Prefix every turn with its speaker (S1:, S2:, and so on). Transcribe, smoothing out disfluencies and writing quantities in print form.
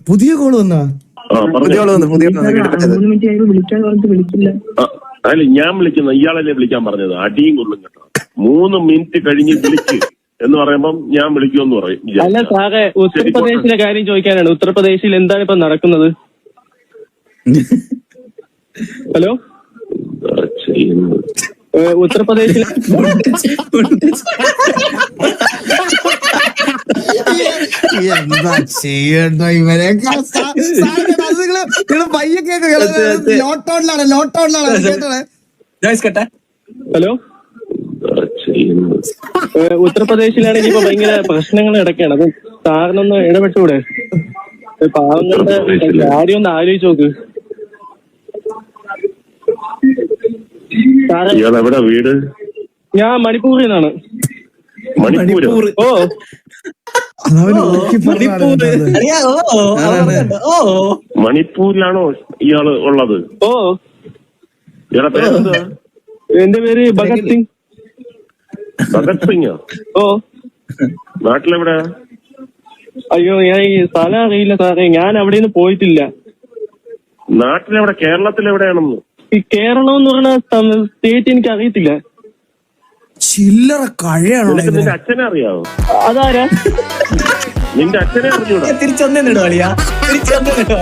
S1: പുതിയ കോള് വന്നാ?
S2: അല്ല ഞാൻ വിളിക്കുന്ന ഇയാളല്ലേ വിളിക്കാൻ പറഞ്ഞത്? അടിയും കൊള്ളും കേട്ടോ. 3 മിനിറ്റ് കഴിഞ്ഞ് വിളിക്ക് എന്ന് പറയുമ്പം ഞാൻ വിളിക്കുമെന്ന് പറയും.
S3: അല്ല സാറേ, ഉത്തർപ്രദേശിലെ കാര്യം ചോദിക്കാനാണ്. ഉത്തർപ്രദേശിൽ എന്താണ് ഇപ്പൊ നടക്കുന്നത്? ഹലോ, ഉത്തർപ്രദേശിൽ
S1: എന്താ ചെയ്യണ്ടോ ഇവരെ? പയ്യെ കേട്ടോ.
S3: ഹലോ, ഉത്തർപ്രദേശിലാണെങ്കിൽ ഇപ്പൊ ഭയങ്കര പ്രശ്നങ്ങൾ നടക്കുകയാണ്. അപ്പൊ സാറിനൊന്ന് ഇടപെട്ടൂടെ? പാവങ്ങളുടെ കാര്യം ഒന്ന് ആലോചിച്ച് നോക്ക്.
S2: എവിടെ വീട്?
S3: ഞാൻ മണിപ്പൂരിൽ നിന്നാണ്.
S2: മണിപ്പൂർ?
S3: ഓ,
S2: മണിപ്പൂരിലാണോ ഇയാള് ഉള്ളത്?
S3: ഓ,
S2: ഇയാളെ പേരെന്താ?
S3: എന്റെ പേര് ഭഗത് സിംഗ്.
S2: ഭഗത് സിംഗോ?
S3: ഓ,
S2: നാട്ടിലെവിടെയാ?
S3: അയ്യോ, ഞാൻ ഈ സ്ഥലം അറിയില്ല സാറേ. ഞാൻ അവിടെ നിന്ന് പോയിട്ടില്ല.
S2: നാട്ടിലെവിടെ? കേരളത്തിലെവിടെയാണെന്ന്?
S3: ഈ കേരളം എന്ന് പറഞ്ഞ സ്റ്റേറ്റ് എനിക്ക് അറിയത്തില്ല.
S1: ചില്ലറ കഴിയാണോ?
S2: നിന്റെ അച്ഛനെ അറിയാവോ?
S3: അതാരാ?
S2: നിന്റെ അച്ഛനെ അറിഞ്ഞൂടാ?
S1: തിരിച്ചൊന്നിടോ അളിയാ, തിരിച്ചൊന്നിടോ.